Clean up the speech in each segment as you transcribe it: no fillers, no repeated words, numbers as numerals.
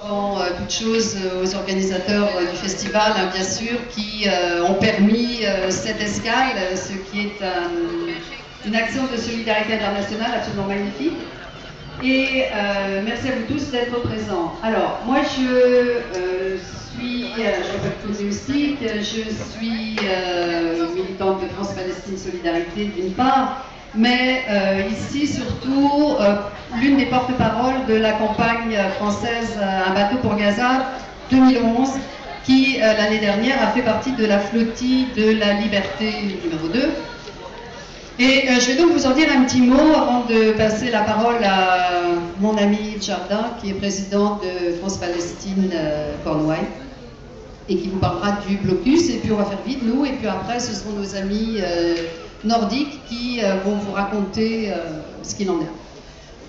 Avant toute chose aux organisateurs du festival, bien sûr, qui ont permis cette escale, ce qui est une action de solidarité internationale absolument magnifique. Et merci à vous tous d'être présents. Alors, moi je m'appelle Claude Lustig, je suis militante de France-Palestine Solidarité d'une part, mais ici surtout l'une des porte-paroles de la campagne française Un bateau pour Gaza 2011, qui l'année dernière a fait partie de la flottille de la liberté numéro 2. Et je vais donc vous en dire un petit mot avant de passer la parole à mon ami Yves Jardin, qui est président de France-Palestine Cornouailles, et qui vous parlera du blocus. Et puis on va faire vite, nous, et puis après ce seront nos amis nordiques qui vont vous raconter ce qu'il en est.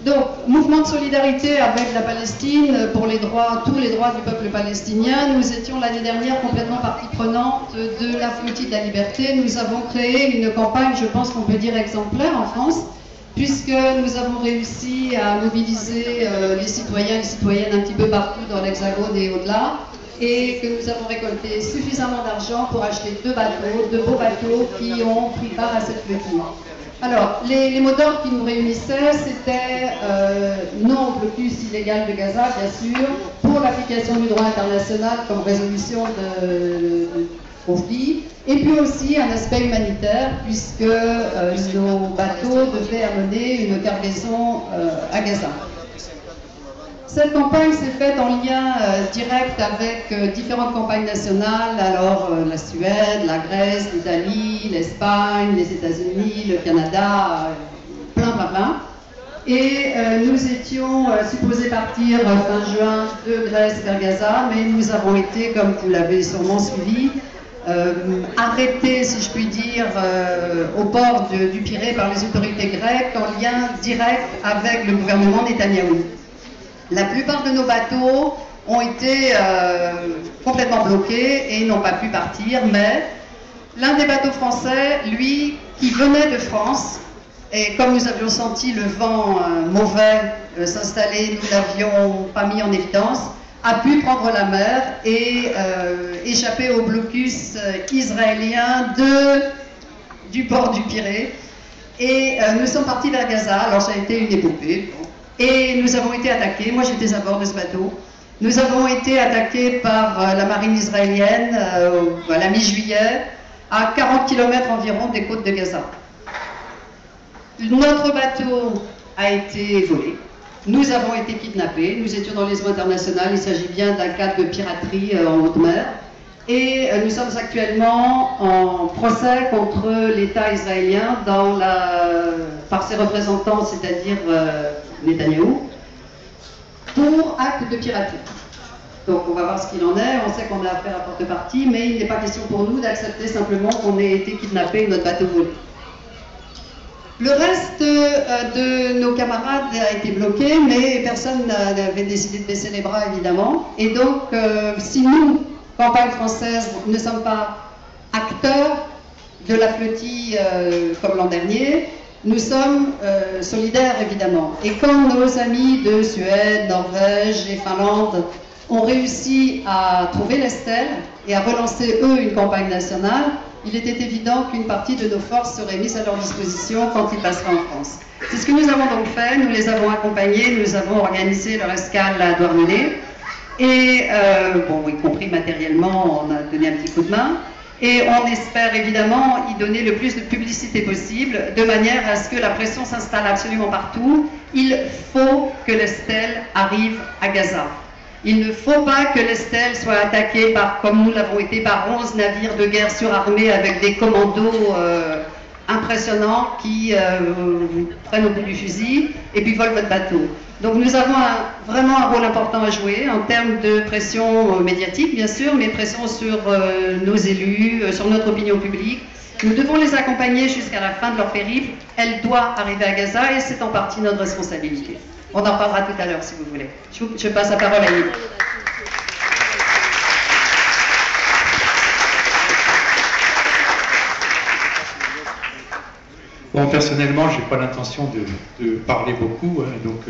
Donc, mouvement de solidarité avec la Palestine pour les droits, tous les droits du peuple palestinien. Nous étions l'année dernière complètement partie prenante de la flottille de la liberté. Nous avons créé une campagne, je pense qu'on peut dire exemplaire en France, puisque nous avons réussi à mobiliser les citoyens et les citoyennes un petit peu partout dans l'Hexagone et au-delà, et que nous avons récolté suffisamment d'argent pour acheter deux beaux bateaux qui ont pris part à cette flottille. Alors, les mots d'ordre qui nous réunissaient, c'était non au blocus illégal de Gaza, bien sûr, pour l'application du droit international comme résolution de conflit, et puis aussi un aspect humanitaire, puisque nos bateaux devaient amener une cargaison à Gaza. Cette campagne s'est faite en lien direct avec différentes campagnes nationales, alors la Suède, la Grèce, l'Italie, l'Espagne, les États-Unis, le Canada, plein. Et nous étions supposés partir fin juin de Grèce vers Gaza, mais nous avons été, comme vous l'avez sûrement suivi, arrêtés, si je puis dire, au port du Pirée par les autorités grecques en lien direct avec le gouvernement Netanyahou. La plupart de nos bateaux ont été complètement bloqués et n'ont pas pu partir, mais l'un des bateaux français, lui, qui venait de France, et comme nous avions senti le vent mauvais s'installer, nous ne l'avions pas mis en évidence, a pu prendre la mer et échapper au blocus israélien du port du Pirée. Et nous sommes partis vers Gaza. Alors ça a été une épopée. Et nous avons été attaqués, moi j'étais à bord de ce bateau, nous avons été attaqués par la marine israélienne à la mi-juillet, à 40 km environ des côtes de Gaza. Notre bateau a été volé, nous avons été kidnappés, nous étions dans les eaux internationales, il s'agit bien d'un cas de piraterie en haute mer, et nous sommes actuellement en procès contre l'État israélien par ses représentants, c'est-à-dire Netanyahou, pour acte de piraterie. Donc on va voir ce qu'il en est, on sait qu'on a affaire à porte-partie, mais il n'est pas question pour nous d'accepter simplement qu'on ait été kidnappé et notre bateau volé. Le reste de nos camarades a été bloqué, mais personne n'avait décidé de baisser les bras évidemment. Et donc si nous, campagne française, ne sommes pas acteurs de la flottille comme l'an dernier, nous sommes solidaires évidemment. Et quand nos amis de Suède, Norvège et Finlande ont réussi à trouver l'Estelle et à relancer eux une campagne nationale, il était évident qu'une partie de nos forces serait mise à leur disposition quand ils passeraient en France. C'est ce que nous avons donc fait, nous les avons accompagnés, nous avons organisé leur escale à Douarnenez, et bon, y compris matériellement, on a donné un petit coup de main. Et on espère évidemment y donner le plus de publicité possible, de manière à ce que la pression s'installe absolument partout. Il faut que l'Estelle arrive à Gaza. Il ne faut pas que l'Estelle soit attaquée par, comme nous l'avons été, par 11 navires de guerre surarmés avec des commandos impressionnants qui vous prennent au bout du fusil et puis volent votre bateau. Donc nous avons vraiment un rôle important à jouer en termes de pression médiatique, bien sûr, mais pression sur nos élus, sur notre opinion publique. Nous devons les accompagner jusqu'à la fin de leur périple. Elle doit arriver à Gaza et c'est en partie notre responsabilité. On en parlera tout à l'heure si vous voulez. Je passe la parole à Yves. Bon, personnellement, je n'ai pas l'intention de parler beaucoup, hein, donc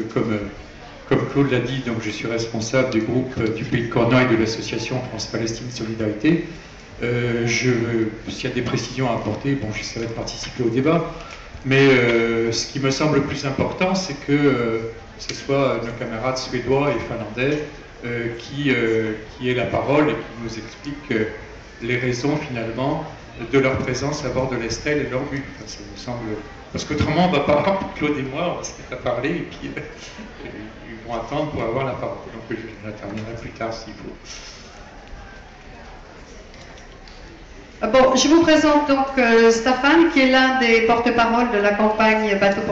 comme comme Claude l'a dit, donc je suis responsable du groupe du Pays de Cornouailles de l'association France-Palestine Solidarité. S'il y a des précisions à apporter, bon, j'essaierai de participer au débat. Mais ce qui me semble le plus important, c'est que ce soit nos camarades suédois et finlandais qui aient la parole et qui nous expliquent les raisons finalement de leur présence à bord de l'Estelle et leur but. Enfin, ça me semble... Parce qu'autrement, on va pas, Claude et moi, on va se mettre à parler et puis ils vont attendre pour avoir la parole. Donc je l'interviendrai plus tard s'il faut. Bon, je vous présente donc Stéphane, qui est l'un des porte-parole de la campagne Bateau pour